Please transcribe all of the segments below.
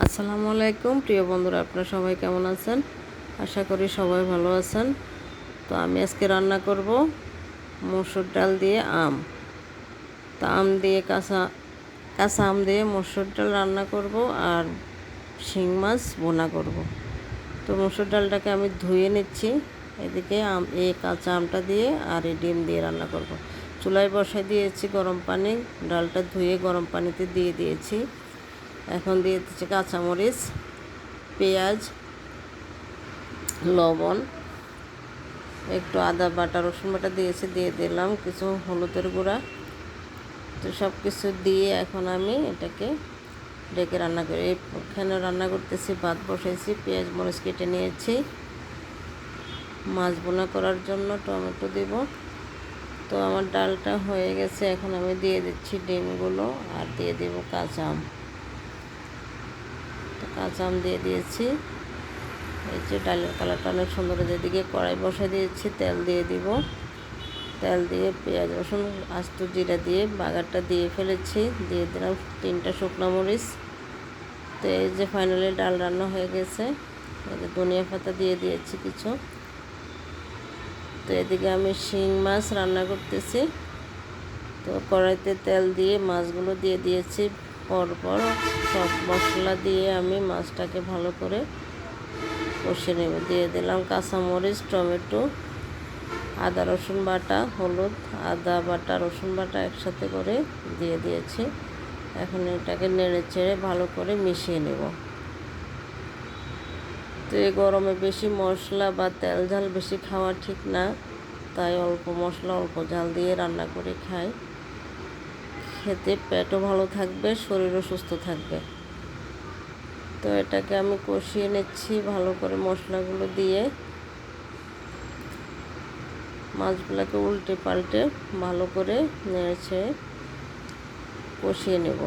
আসসালামু আলাইকুম প্রিয় বন্ধুরা, আপনারা সবাই কেমন আছেন? আশা করি সবাই ভালো আছেন। তো আমি আজকে রান্না করব মসুর ডাল দিয়ে আম। তো আম দিয়ে কাঁচা কাঁচা আম দিয়ে মসুর ডাল রান্না করব আর শিং মাছ ভুনা করব। তো মসুর ডালটাকে আমি ধুয়ে নিচ্ছি। এদিকে এই কাঁচা আমটা দিয়ে আর এই ডিম দিয়ে রান্না করব। চুলায় বসায় দিয়েছি গরম পানি, ডালটা ধুয়ে গরম পানিতে দিয়ে দিয়েছি। এখন দিয়ে দিচ্ছি কাঁচামরিচ, পেঁয়াজ, লবণ, একটু আদা বাটা, রসুন বাটা দিয়েছি, দিয়ে দিলাম কিছু হলুদের গুঁড়া। তো সব কিছু দিয়ে এখন আমি এটাকে ডেকে রান্না করি। এখানে রান্না করতেছি, ভাত বসাইছি, পেঁয়াজ মরিচ কেটে নিয়েছি। মাছ ভুনা করার জন্য টমেটো দেব। তো আমার ডালটা হয়ে গেছে, এখন আমি দিয়ে দিচ্ছি ডিমগুলো আর দিয়ে দেব কাঁচা আম। তো কাঁচা আম দিয়ে দিয়েছি। এই যে ডালের কালারটা অনেক সুন্দর। যেদিকে কড়াই বসে দিয়েছি, তেল দিয়ে দিব। তেল দিয়ে পেঁয়াজ রসুন আস্ত জিরা দিয়ে বাগারটা দিয়ে ফেলেছি, দিয়ে দিলাম 3টা শুকনো মরিচ। তো এই যে ফাইনালি ডাল রান্না হয়ে গেছে। এই যে ধনিয়া পাতা দিয়ে দিয়েছি কিছু। তো এদিকে আমি শিং মাছ রান্না করতেছি। তো কড়াইতে তেল দিয়ে মাছগুলো দিয়ে দিয়েছি। পরপর সব মশলা দিয়ে আমি মাছটাকে ভালো করে কষে নেব। দিয়ে দিলাম কাঁচামরিচ, টমেটো, আদা রসুন বাটা, হলুদ, আদা বাটা, রসুন বাটা একসাথে করে দিয়ে দিয়েছি। এখন এটাকে নেড়ে চেড়ে ভালো করে মিশিয়ে নেব। তো এই গরমে বেশি মশলা বা তেল ঝাল বেশি খাওয়া ঠিক না, তাই অল্প মশলা অল্প ঝাল দিয়ে রান্না করে খাই। খেতে পেটও ভালো থাকবে, শরীরও সুস্থ থাকবে। তো এটাকে আমি কষিয়ে নিচ্ছি ভালো করে মশলাগুলো দিয়ে। মাছগুলোকে উল্টে পাল্টে ভালো করে নেড়েছে কষিয়ে নেব।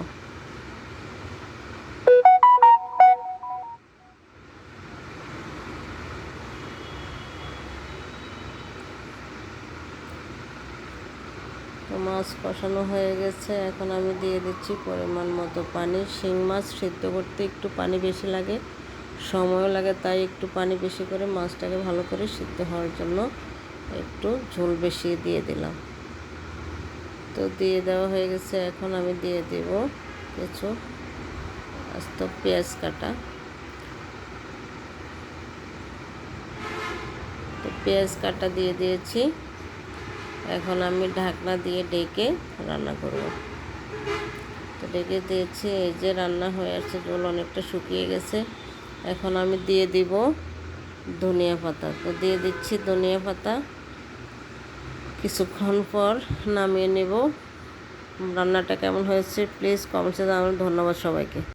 তো মাছ কষানো হয়ে গেছে, এখন আমি দিয়ে দিচ্ছি পরিমাণ মতো পানি। শিং মাছ সিদ্ধ করতে একটু পানি বেশি লাগে, সময়ও লাগে, তাই একটু পানি বেশি করে মাছটাকে ভালো করে সিদ্ধ হওয়ার জন্য একটু ঝোল বেশি দিয়ে দিলাম। তো দিয়ে দেওয়া হয়ে গেছে, এখন আমি দিয়ে দেব কিছু আস্ত পেঁয়াজ কাটা। তো পেঁয়াজ কাটা দিয়ে দিয়েছি। এখন আমি ঢাকনা দিয়ে ডেকে রান্না করব। তো ডেকে দিয়েছি, এই যে রান্না হয়ে আসছে, জল অনেকটা শুকিয়ে গেছে। এখন আমি দিয়ে দিব ধনিয়া পাতা। তো দিয়ে দিচ্ছি ধনিয়া পাতা। কিছুক্ষণ পর নামিয়ে নেব। রান্নাটা কেমন হয়েছে প্লিজ কমেন্টসে জানাবেন। ধন্যবাদ সবাইকে।